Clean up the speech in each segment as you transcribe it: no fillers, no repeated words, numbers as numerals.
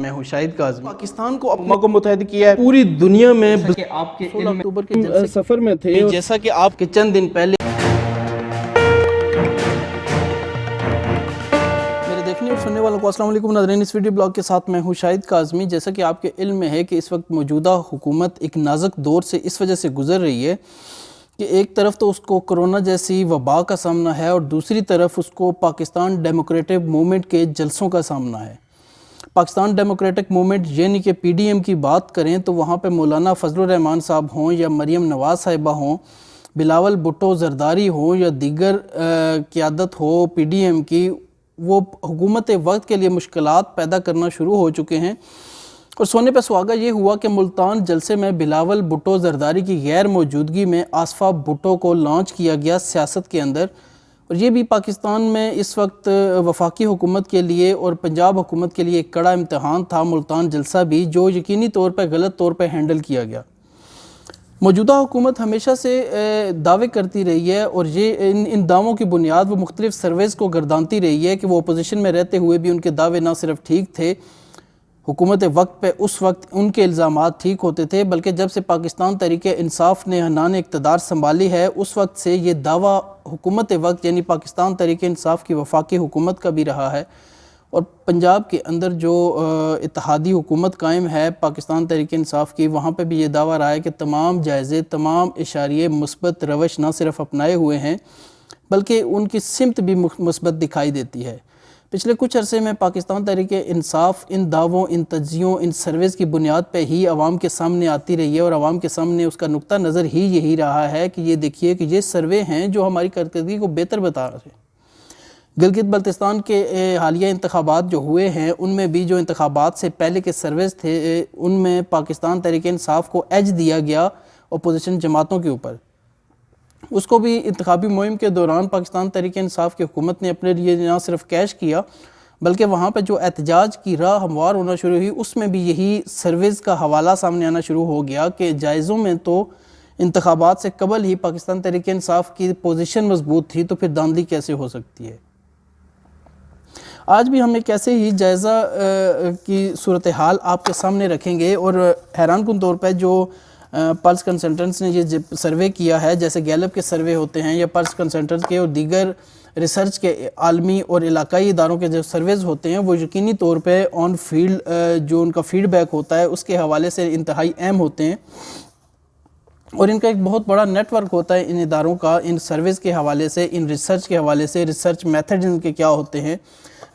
میں ہوں شاہد کاظمی۔ پاکستان کو اقوام کو متحد کیا ہے پوری دنیا میں 16 اکتوبر کے سفر میں تھے، جیسا کہ آپ کے چند دن پہلے دیکھنے اور سننے والوں کو السلام علیکم ناظرین، اس ویڈیو بلاگ کے ساتھ میں ہوں شاہد کاظمی۔ جیسا کہ آپ کے علم میں ہے کہ اس وقت موجودہ حکومت ایک نازک دور سے اس وجہ سے گزر رہی ہے کہ ایک طرف تو اس کو کرونا جیسی وبا کا سامنا ہے اور دوسری طرف اس کو پاکستان ڈیموکریٹک موومنٹ کے جلسوں کا سامنا ہے۔ پاکستان ڈیموکریٹک موومنٹ یعنی کہ پی ڈی ایم کی بات کریں تو وہاں پہ مولانا فضل الرحمان صاحب ہوں یا مریم نواز صاحبہ ہوں، بلاول بھٹو زرداری ہوں یا دیگر قیادت ہو پی ڈی ایم کی، وہ حکومت وقت کے لیے مشکلات پیدا کرنا شروع ہو چکے ہیں۔ اور سونے پہ سہاگا یہ ہوا کہ ملتان جلسے میں بلاول بھٹو زرداری کی غیر موجودگی میں آصفہ بھٹو کو لانچ کیا گیا سیاست کے اندر، اور یہ بھی پاکستان میں اس وقت وفاقی حکومت کے لیے اور پنجاب حکومت کے لیے ایک کڑا امتحان تھا ملتان جلسہ بھی، جو یقینی طور پہ غلط طور پہ ہینڈل کیا گیا۔ موجودہ حکومت ہمیشہ سے دعوے کرتی رہی ہے اور یہ ان دعووں کی بنیاد وہ مختلف سرویز کو گردانتی رہی ہے کہ وہ اپوزیشن میں رہتے ہوئے بھی ان کے دعوے نہ صرف ٹھیک تھے، حکومت وقت پہ اس وقت ان کے الزامات ٹھیک ہوتے تھے، بلکہ جب سے پاکستان تحریک انصاف نے حنان اقتدار سنبھالی ہے اس وقت سے یہ دعویٰ حکومت وقت یعنی پاکستان تحریک انصاف کی وفاقی حکومت کا بھی رہا ہے، اور پنجاب کے اندر جو اتحادی حکومت قائم ہے پاکستان تحریک انصاف کی، وہاں پہ بھی یہ دعویٰ رہا ہے کہ تمام جائزے، تمام اشاریے مثبت روش نہ صرف اپنائے ہوئے ہیں بلکہ ان کی سمت بھی مثبت دکھائی دیتی ہے۔ پچھلے کچھ عرصے میں پاکستان تحریک انصاف ان دعووں، ان تجزیوں، ان سرویز کی بنیاد پہ ہی عوام کے سامنے آتی رہی ہے، اور عوام کے سامنے اس کا نقطہ نظر ہی یہی رہا ہے کہ یہ دیکھیے کہ یہ سروے ہیں جو ہماری کارکردگی کو بہتر بتا رہے ہیں۔ گلگت بلتستان کے حالیہ انتخابات جو ہوئے ہیں ان میں بھی جو انتخابات سے پہلے کے سرویز تھے ان میں پاکستان تحریک انصاف کو ایج دیا گیا اپوزیشن جماعتوں کے اوپر۔ اس کو بھی انتخابی مہم کے دوران پاکستان تحریک انصاف کی حکومت نے اپنے لیے نہ صرف کیش کیا بلکہ وہاں پہ جو احتجاج کی راہ ہموار ہونا شروع ہوئی اس میں بھی یہی سرویز کا حوالہ سامنے آنا شروع ہو گیا کہ جائزوں میں تو انتخابات سے قبل ہی پاکستان تحریک انصاف کی پوزیشن مضبوط تھی، تو پھر داندلی کیسے ہو سکتی ہے۔ آج بھی ہم ایک ایسے ہی جائزہ کی صورتحال آپ کے سامنے رکھیں گے، اور حیران کن طور پہ جو پلس کنسلٹنٹس نے یہ سروے کیا ہے، جیسے گیلپ کے سروے ہوتے ہیں یا پلس کنسلٹنٹس کے اور دیگر ریسرچ کے عالمی اور علاقائی اداروں کے جو سرویز ہوتے ہیں، وہ یقینی طور پہ آن فیلڈ جو ان کا فیڈ بیک ہوتا ہے اس کے حوالے سے انتہائی اہم ہوتے ہیں، اور ان کا ایک بہت بڑا نیٹ ورک ہوتا ہے ان اداروں کا، ان سرویز کے حوالے سے، ان ریسرچ کے حوالے سے، ریسرچ میتھڈ ان کے کیا ہوتے ہیں،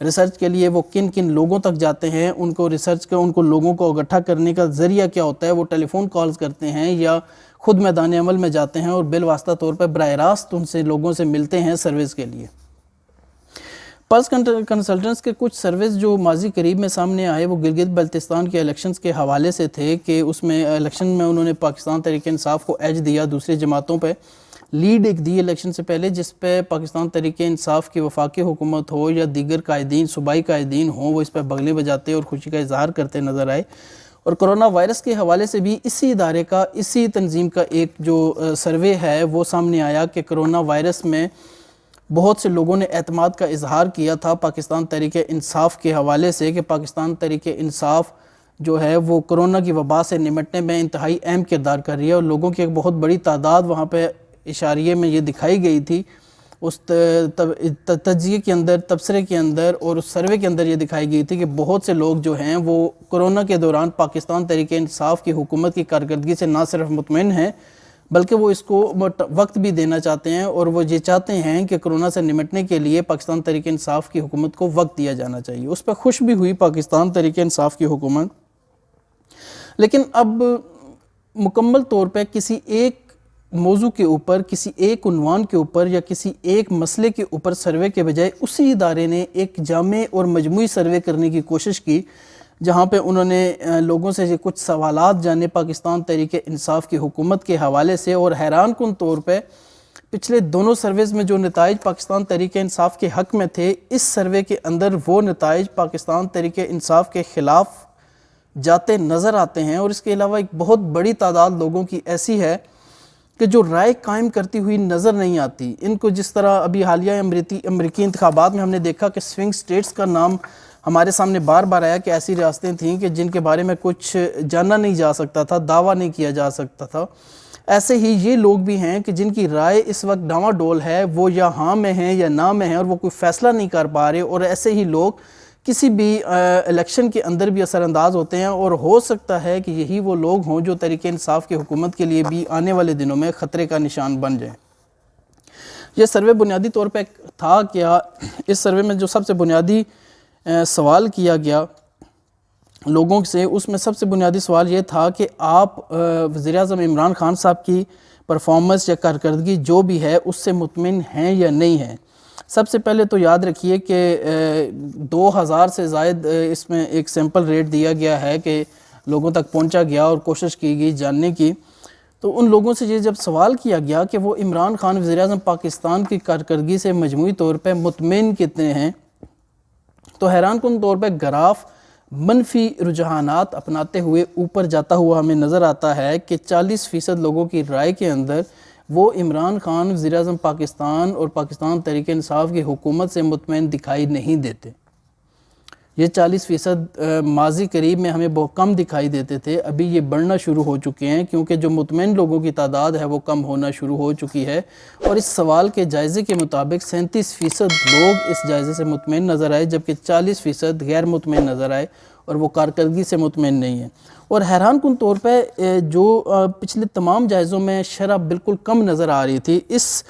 ریسرچ کے لیے وہ کن کن لوگوں تک جاتے ہیں، ان کو ریسرچ کا ان کو لوگوں کو اکٹھا کرنے کا ذریعہ کیا ہوتا ہے، وہ ٹیلی فون کالز کرتے ہیں یا خود میدان عمل میں جاتے ہیں اور بالواسطہ طور پر براہ راست ان سے لوگوں سے ملتے ہیں سرویز کے لیے۔ پلس کنسلٹنٹس کے کچھ سرویز جو ماضی قریب میں سامنے آئے وہ گلگت بلتستان کے الیکشنز کے حوالے سے تھے کہ اس میں الیکشن میں انہوں نے پاکستان تحریک انصاف کو ایج دیا دوسری جماعتوں پہ، لیڈ ایک دی الیکشن سے پہلے، جس پہ پاکستان تحریک انصاف کی وفاقی حکومت ہو یا دیگر قائدین، صوبائی قائدین ہوں، وہ اس پہ بغلیں بجاتے اور خوشی کا اظہار کرتے نظر آئے۔ اور کرونا وائرس کے حوالے سے بھی اسی ادارے کا، اسی تنظیم کا ایک جو سروے ہے وہ سامنے آیا کہ کرونا وائرس میں بہت سے لوگوں نے اعتماد کا اظہار کیا تھا پاکستان تحریک انصاف کے حوالے سے کہ پاکستان تحریک انصاف جو ہے وہ کرونا کی وبا سے نمٹنے میں انتہائی اہم کردار کر رہی ہے، اور لوگوں کی ایک بہت بڑی تعداد وہاں پہ اشاریے میں یہ دکھائی گئی تھی، اس تجزیے کے اندر، تبصرے کے اندر اور اس سروے کے اندر یہ دکھائی گئی تھی کہ بہت سے لوگ جو ہیں وہ کرونا کے دوران پاکستان تحریک انصاف کی حکومت کی کارکردگی سے نہ صرف مطمئن ہیں بلکہ وہ اس کو وقت بھی دینا چاہتے ہیں، اور وہ یہ چاہتے ہیں کہ کرونا سے نمٹنے کے لیے پاکستان تحریک انصاف کی حکومت کو وقت دیا جانا چاہیے۔ اس پہ خوش بھی ہوئی پاکستان تحریک انصاف کی حکومت، لیکن اب مکمل طور پہ کسی ایک موضوع کے اوپر، کسی ایک عنوان کے اوپر یا کسی ایک مسئلے کے اوپر سروے کے بجائے اسی ادارے نے ایک جامع اور مجموعی سروے کرنے کی کوشش کی، جہاں پہ انہوں نے لوگوں سے کچھ سوالات جانے پاکستان تحریک انصاف کی حکومت کے حوالے سے، اور حیران کن طور پہ پچھلے دونوں سرویز میں جو نتائج پاکستان تحریک انصاف کے حق میں تھے، اس سروے کے اندر وہ نتائج پاکستان تحریک انصاف کے خلاف جاتے نظر آتے ہیں، اور اس کے علاوہ ایک بہت بڑی تعداد لوگوں کی ایسی ہے کہ جو رائے قائم کرتی ہوئی نظر نہیں آتی۔ ان کو جس طرح ابھی حالیہ امریکی انتخابات میں ہم نے دیکھا کہ سوئنگ سٹیٹس کا نام ہمارے سامنے بار بار آیا کہ ایسی ریاستیں تھیں کہ جن کے بارے میں کچھ جانا نہیں جا سکتا تھا، دعویٰ نہیں کیا جا سکتا تھا۔ ایسے ہی یہ لوگ بھی ہیں کہ جن کی رائے اس وقت ڈاواں ڈول ہے، وہ یا ہاں میں ہیں یا نہ میں ہیں، اور وہ کوئی فیصلہ نہیں کر پا رہے، اور ایسے ہی لوگ کسی بھی الیکشن کے اندر بھی اثر انداز ہوتے ہیں، اور ہو سکتا ہے کہ یہی وہ لوگ ہوں جو تحریک انصاف کی حکومت کے لیے بھی آنے والے دنوں میں خطرے کا نشان بن جائیں۔ یہ سروے بنیادی طور پہ تھا کیا، اس سروے میں جو سب سے بنیادی سوال کیا گیا لوگوں سے، اس میں سب سے بنیادی سوال یہ تھا کہ آپ وزیر اعظم عمران خان صاحب کی پرفارمنس یا کارکردگی جو بھی ہے اس سے مطمئن ہیں یا نہیں ہیں۔ سب سے پہلے تو یاد رکھیے کہ 2000 سے زائد اس میں ایک سیمپل ریٹ دیا گیا ہے کہ لوگوں تک پہنچا گیا اور کوشش کی گئی جاننے کی۔ تو ان لوگوں سے یہ جب سوال کیا گیا کہ وہ عمران خان وزیر اعظم پاکستان کی کارکردگی سے مجموعی طور پہ مطمئن کتنے ہیں، تو حیران کن طور پہ گراف منفی رجحانات اپناتے ہوئے اوپر جاتا ہوا ہمیں نظر آتا ہے کہ 40% لوگوں کی رائے کے اندر وہ عمران خان وزیر اعظم پاکستان اور پاکستان تحریک انصاف کی حکومت سے مطمئن دکھائی نہیں دیتے۔ یہ 40% ماضی قریب میں ہمیں بہت کم دکھائی دیتے تھے، ابھی یہ بڑھنا شروع ہو چکے ہیں کیونکہ جو مطمئن لوگوں کی تعداد ہے وہ کم ہونا شروع ہو چکی ہے، اور اس سوال کے جائزے کے مطابق 37% لوگ اس جائزے سے مطمئن نظر آئے، جبکہ 40% غیر مطمئن نظر آئے اور وہ کارکردگی سے مطمئن نہیں ہیں۔ اور حیران کن طور پہ جو پچھلے تمام جائزوں میں شرح بالکل کم نظر آ رہی تھی، اس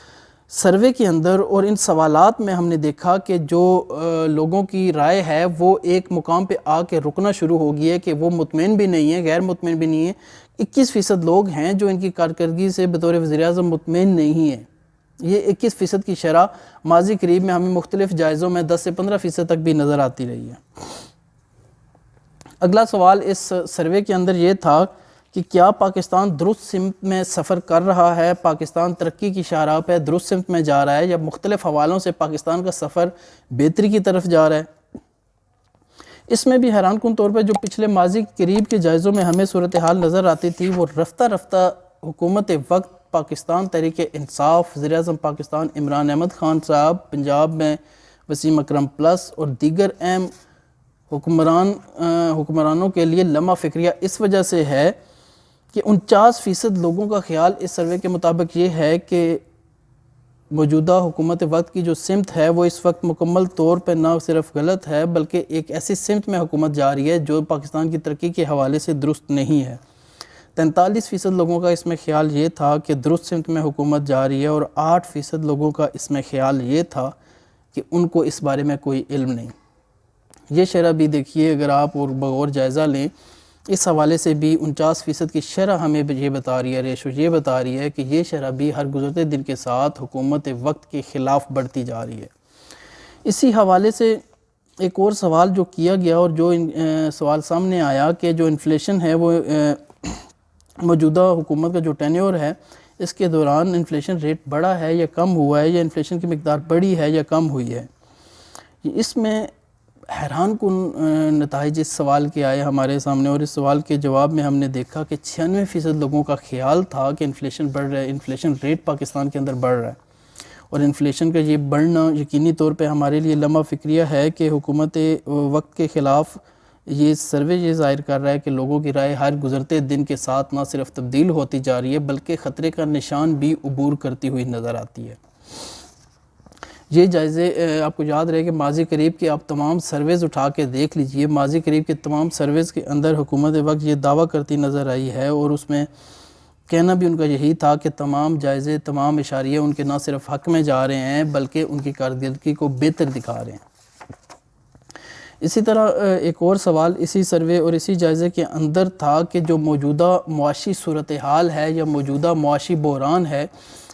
سروے کے اندر اور ان سوالات میں ہم نے دیکھا کہ جو لوگوں کی رائے ہے وہ ایک مقام پہ آ کے رکنا شروع ہو گئی ہے کہ وہ مطمئن بھی نہیں ہیں، غیر مطمئن بھی نہیں ہیں۔ 21% لوگ ہیں جو ان کی کارکردگی سے بطور وزیر اعظم مطمئن نہیں ہیں۔ یہ 21% کی شرح ماضی قریب میں ہمیں مختلف جائزوں میں 10 سے 15% تک بھی نظر آتی رہی ہے۔ اگلا سوال اس سروے کے اندر یہ تھا کہ کیا پاکستان درست سمت میں سفر کر رہا ہے، پاکستان ترقی کی شاہراہ پہ درست سمت میں جا رہا ہے، یا مختلف حوالوں سے پاکستان کا سفر بہتری کی طرف جا رہا ہے۔ اس میں بھی حیران کن طور پہ جو پچھلے ماضی قریب کے جائزوں میں ہمیں صورتحال نظر آتی تھی، وہ رفتہ رفتہ حکومت وقت پاکستان تحریک انصاف، وزیر اعظم پاکستان عمران احمد خان صاحب، پنجاب میں وسیم اکرم پلس اور دیگر اہم حکمرانوں کے لیے لمحہ فکریہ اس وجہ سے ہے کہ 49% لوگوں کا خیال اس سروے کے مطابق یہ ہے کہ موجودہ حکومت وقت کی جو سمت ہے وہ اس وقت مکمل طور پہ نہ صرف غلط ہے بلکہ ایک ایسی سمت میں حکومت جا رہی ہے جو پاکستان کی ترقی کے حوالے سے درست نہیں ہے۔ 43% لوگوں کا اس میں خیال یہ تھا کہ درست سمت میں حکومت جا رہی ہے، اور 8% لوگوں کا اس میں خیال یہ تھا کہ ان کو اس بارے میں کوئی علم نہیں۔ یہ شرح بھی دیکھیے اگر آپ اور بغور جائزہ لیں، اس حوالے سے بھی 49% کی شرح ہمیں یہ بتا رہی ہے، ریشو یہ بتا رہی ہے کہ یہ شرح بھی ہر گزرتے دن کے ساتھ حکومت وقت کے خلاف بڑھتی جا رہی ہے۔ اسی حوالے سے ایک اور سوال جو کیا گیا اور جو سوال سامنے آیا کہ جو انفلیشن ہے وہ موجودہ حکومت کا جو ٹینیور ہے اس کے دوران انفلیشن ریٹ بڑھا ہے یا کم ہوا ہے، یا انفلیشن کی مقدار بڑھی ہے یا کم ہوئی ہے۔ اس میں حیران کن نتائج اس سوال کے آئے ہمارے سامنے، اور اس سوال کے جواب میں ہم نے دیکھا کہ 96% لوگوں کا خیال تھا کہ انفلیشن بڑھ رہا ہے، انفلیشن ریٹ پاکستان کے اندر بڑھ رہا ہے، اور انفلیشن کا یہ بڑھنا یقینی طور پہ ہمارے لیے لمحہ فکریہ ہے کہ حکومت وقت کے خلاف یہ سروے یہ ظاہر کر رہا ہے کہ لوگوں کی رائے ہر گزرتے دن کے ساتھ نہ صرف تبدیل ہوتی جا رہی ہے بلکہ خطرے کا نشان بھی عبور کرتی ہوئی نظر آتی ہے۔ یہ جائزے آپ کو یاد رہے کہ ماضی قریب کے آپ تمام سرویز اٹھا کے دیکھ لیجئے، ماضی قریب کے تمام سرویز کے اندر حکومت وقت یہ دعویٰ کرتی نظر آئی ہے، اور اس میں کہنا بھی ان کا یہی تھا کہ تمام جائزے، تمام اشاریے ان کے نہ صرف حق میں جا رہے ہیں بلکہ ان کی کارکردگی کو بہتر دکھا رہے ہیں۔ اسی طرح ایک اور سوال اسی سروے اور اسی جائزے کے اندر تھا کہ جو موجودہ معاشی صورتحال ہے یا موجودہ معاشی بحران ہے،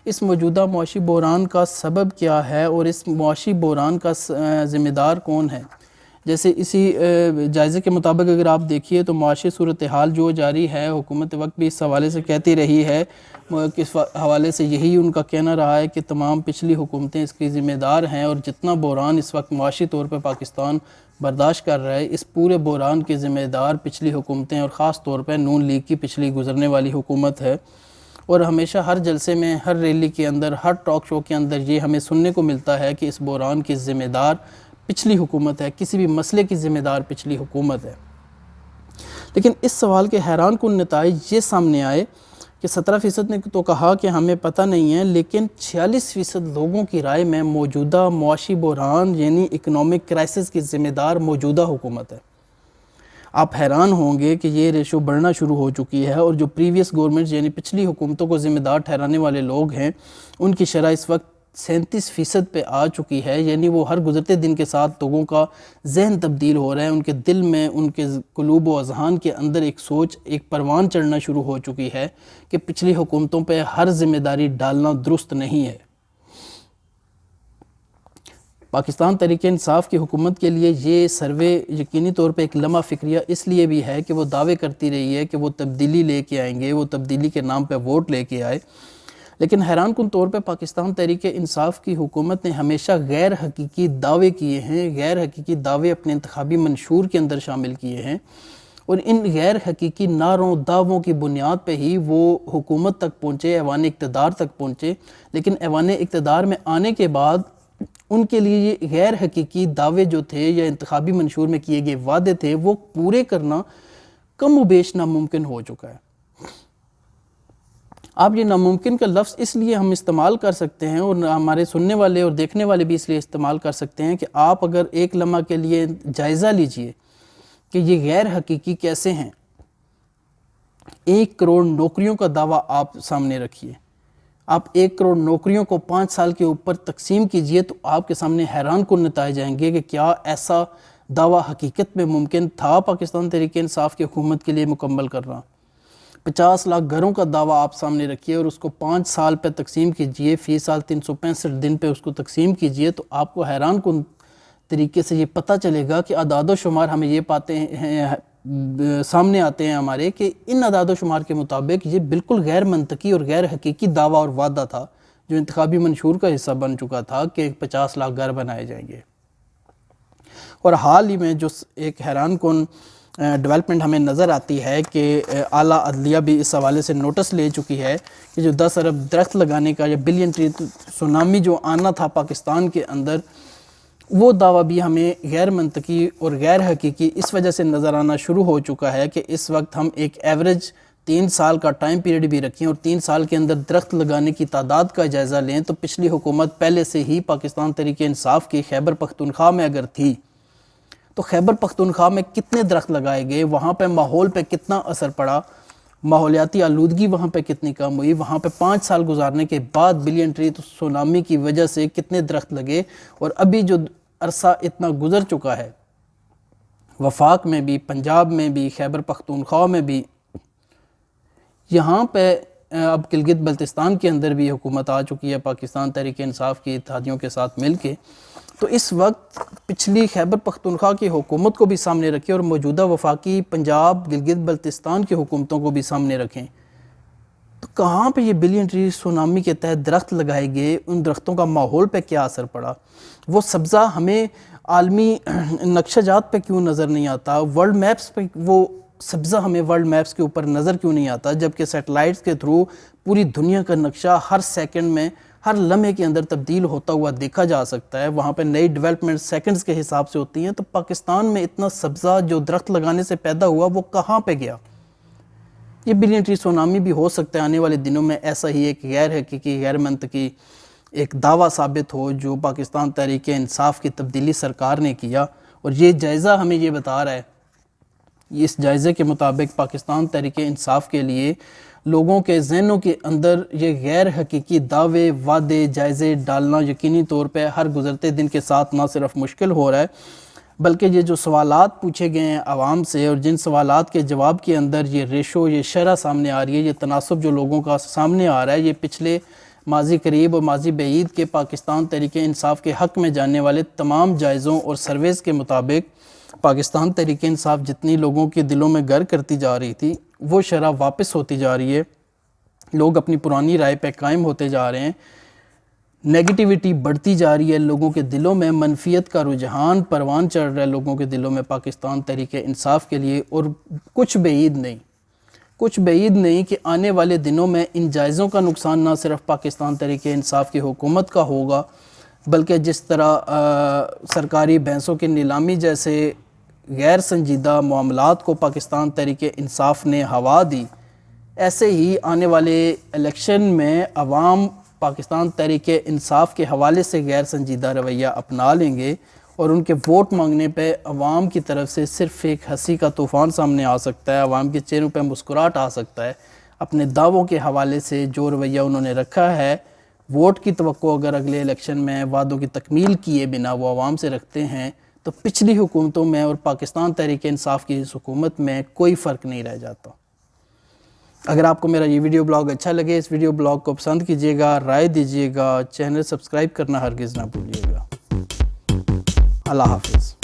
اس موجودہ معاشی بحران کا سبب کیا ہے اور اس معاشی بحران کا ذمہ دار کون ہے۔ جیسے اسی جائزے کے مطابق اگر آپ دیکھیے تو معاشی صورتحال جو جاری ہے، حکومت وقت بھی اس حوالے سے کہتی رہی ہے، کس حوالے سے یہی ان کا کہنا رہا ہے کہ تمام پچھلی حکومتیں اس کی ذمہ دار ہیں، اور جتنا بحران اس وقت معاشی طور پہ پاکستان برداشت کر رہا ہے، اس پورے بحران کی ذمہ دار پچھلی حکومتیں اور خاص طور پہ نون لیگ کی پچھلی گزرنے والی حکومت ہے۔ اور ہمیشہ ہر جلسے میں، ہر ریلی کے اندر، ہر ٹاک شو کے اندر یہ ہمیں سننے کو ملتا ہے کہ اس بحران کی ذمہ دار پچھلی حکومت ہے، کسی بھی مسئلے کی ذمہ دار پچھلی حکومت ہے۔ لیکن اس سوال کے حیران کن نتائج یہ سامنے آئے کہ 17% نے تو کہا کہ ہمیں پتہ نہیں ہے، لیکن 46% لوگوں کی رائے میں موجودہ معاشی بحران یعنی اکنامک کرائسس کی ذمہ دار موجودہ حکومت ہے۔ آپ حیران ہوں گے کہ یہ ریشو بڑھنا شروع ہو چکی ہے، اور جو پریویس گورنمنٹ یعنی پچھلی حکومتوں کو ذمہ دار ٹھہرانے والے لوگ ہیں ان کی شرح اس وقت 37% پہ آ چکی ہے، یعنی وہ ہر گزرتے دن کے ساتھ لوگوں کا ذہن تبدیل ہو رہا ہے، ان کے دل میں، ان کے قلوب و اذہان کے اندر ایک سوچ، ایک پروان چڑھنا شروع ہو چکی ہے کہ پچھلی حکومتوں پہ ہر ذمہ داری ڈالنا درست نہیں ہے۔ پاکستان تحریک انصاف کی حکومت کے لیے یہ سروے یقینی طور پہ ایک لمحہ فکریہ اس لیے بھی ہے کہ وہ دعوے کرتی رہی ہے کہ وہ تبدیلی لے کے آئیں گے، وہ تبدیلی کے نام پہ ووٹ لے کے آئے، لیکن حیران کن طور پہ پاکستان تحریک انصاف کی حکومت نے ہمیشہ غیر حقیقی دعوے کیے ہیں، غیر حقیقی دعوے اپنے انتخابی منشور کے اندر شامل کیے ہیں، اور ان غیر حقیقی نعروں دعووں کی بنیاد پہ ہی وہ حکومت تک پہنچے، ایوان اقتدار تک پہنچے، لیکن ایوان اقتدار میں آنے کے بعد ان کے لیے یہ غیر حقیقی دعوے جو تھے یا انتخابی منشور میں کیے گئے وعدے تھے وہ پورے کرنا کم و بیش ناممکن ہو چکا ہے۔ آپ یہ ناممکن کا لفظ اس لیے ہم استعمال کر سکتے ہیں، اور ہمارے سننے والے اور دیکھنے والے بھی اس لیے استعمال کر سکتے ہیں کہ آپ اگر ایک لمحہ کے لیے جائزہ لیجئے کہ یہ غیر حقیقی کیسے ہیں۔ 1 کروڑ نوکریوں کا دعویٰ آپ سامنے رکھیے، آپ 1 کروڑ نوکریوں کو 5 سال کے اوپر تقسیم کیجئے تو آپ کے سامنے حیران کن نتائج آئیں گے کہ کیا ایسا دعویٰ حقیقت میں ممکن تھا پاکستان تحریک انصاف کی حکومت کے لیے مکمل کرنا۔ 50 لاکھ گھروں کا دعویٰ آپ سامنے رکھیے اور اس کو 5 سال پہ تقسیم کیجئے، فی سال 365 دن پہ اس کو تقسیم کیجئے، تو آپ کو حیران کن طریقے سے یہ پتہ چلے گا کہ اعداد و شمار ہمیں یہ پاتے ہیں سامنے آتے ہیں ہمارے کہ ان اعداد و شمار کے مطابق یہ بالکل غیر منطقی اور غیر حقیقی دعویٰ اور وعدہ تھا جو انتخابی منشور کا حصہ بن چکا تھا کہ 50 لاکھ گھر بنائے جائیں گے۔ اور حال ہی میں جو ایک حیران کن ڈیولپمنٹ ہمیں نظر آتی ہے کہ اعلیٰ عدلیہ بھی اس حوالے سے نوٹس لے چکی ہے کہ جو 10 ارب درخت لگانے کا یا بلین ٹری سونامی جو آنا تھا پاکستان کے اندر، وہ دعویٰ بھی ہمیں غیر منطقی اور غیر حقیقی اس وجہ سے نظر آنا شروع ہو چکا ہے کہ اس وقت ہم ایک ایوریج 3 سال کا ٹائم پیریڈ بھی رکھیں اور 3 سال کے اندر درخت لگانے کی تعداد کا جائزہ لیں تو پچھلی حکومت پہلے سے ہی پاکستان تحریک انصاف کی خیبر پختونخوا میں اگر تھی تو خیبر پختونخوا میں کتنے درخت لگائے گئے، وہاں پہ ماحول پہ کتنا اثر پڑا، ماحولیاتی آلودگی وہاں پہ کتنی کم ہوئی، وہاں پہ 5 سال گزارنے کے بعد بلین ٹری سونامی کی وجہ سے کتنے درخت لگے، اور ابھی جو عرصہ اتنا گزر چکا ہے وفاق میں بھی، پنجاب میں بھی، خیبر پختونخوا میں بھی، یہاں پہ اب گلگت بلتستان کے اندر بھی حکومت آ چکی ہے پاکستان تحریک انصاف کی اتحادیوں کے ساتھ مل کے، تو اس وقت پچھلی خیبر پختونخوا کی حکومت کو بھی سامنے رکھیں اور موجودہ وفاقی پنجاب گلگت بلتستان کی حکومتوں کو بھی سامنے رکھیں، تو کہاں پہ یہ بلین ٹری سونامی کے تحت درخت لگائے گئے، ان درختوں کا ماحول پہ کیا اثر پڑا، وہ سبزہ ہمیں عالمی نقشہ جات پہ کیوں نظر نہیں آتا، ورلڈ میپس پہ وہ سبزہ ہمیں ورلڈ میپس کے اوپر نظر کیوں نہیں آتا، جبکہ سیٹلائٹس کے تھرو پوری دنیا کا نقشہ ہر سیکنڈ میں، ہر لمحے کے اندر تبدیل ہوتا ہوا دیکھا جا سکتا ہے، وہاں پہ نئی ڈیولپمنٹ سیکنڈز کے حساب سے ہوتی ہیں، تو پاکستان میں اتنا سبزہ جو درخت لگانے سے پیدا ہوا وہ کہاں پہ گیا؟ یہ بلین ٹری سونامی بھی ہو سکتا ہے آنے والے دنوں میں ایسا ہی ایک غیر حقیقی، غیر منطقی ایک دعویٰ ثابت ہو جو پاکستان تحریک انصاف کی تبدیلی سرکار نے کیا، اور یہ جائزہ ہمیں یہ بتا رہا ہے، اس جائزے کے مطابق پاکستان تحریک انصاف کے لیے لوگوں کے ذہنوں کے اندر یہ غیر حقیقی دعوے، وعدے، جائزے ڈالنا یقینی طور پہ ہر گزرتے دن کے ساتھ نہ صرف مشکل ہو رہا ہے، بلکہ یہ جو سوالات پوچھے گئے ہیں عوام سے اور جن سوالات کے جواب کے اندر یہ ریشو، یہ شرح سامنے آ رہی ہے، یہ تناسب جو لوگوں کا سامنے آ رہا ہے، یہ پچھلے ماضی قریب اور ماضی بعید کے پاکستان تحریک انصاف کے حق میں جاننے والے تمام جائزوں اور سرویز کے مطابق پاکستان تحریک انصاف جتنی لوگوں کے دلوں میں گھر کرتی جا رہی تھی وہ شرح واپس ہوتی جا رہی ہے، لوگ اپنی پرانی رائے پہ قائم ہوتے جا رہے ہیں، نیگیٹیوٹی بڑھتی جا رہی ہے، لوگوں کے دلوں میں منفیت کا رجحان پروان چڑھ رہا ہے لوگوں کے دلوں میں پاکستان تحریک انصاف کے لیے، اور کچھ بعید نہیں کہ آنے والے دنوں میں ان جائزوں کا نقصان نہ صرف پاکستان تحریک انصاف کی حکومت کا ہوگا بلکہ جس طرح سرکاری بھینسوں کی نیلامی جیسے غیر سنجیدہ معاملات کو پاکستان تحریک انصاف نے ہوا دی، ایسے ہی آنے والے الیکشن میں عوام پاکستان تحریک انصاف کے حوالے سے غیر سنجیدہ رویہ اپنا لیں گے، اور ان کے ووٹ مانگنے پہ عوام کی طرف سے صرف ایک ہنسی کا طوفان سامنے آ سکتا ہے، عوام کے چہروں پہ مسکراہٹ آ سکتا ہے۔ اپنے دعووں کے حوالے سے جو رویہ انہوں نے رکھا ہے، ووٹ کی توقع اگر اگلے الیکشن میں وعدوں کی تکمیل کیے بنا وہ عوام سے رکھتے ہیں تو پچھلی حکومتوں میں اور پاکستان تحریک انصاف کی اس حکومت میں کوئی فرق نہیں رہ جاتا۔ اگر آپ کو میرا یہ ویڈیو بلاگ اچھا لگے، اس ویڈیو بلاگ کو پسند کیجئے گا، رائے دیجئے گا، چینل سبسکرائب کرنا ہرگز نہ بھولیے گا۔ اللہ حافظ۔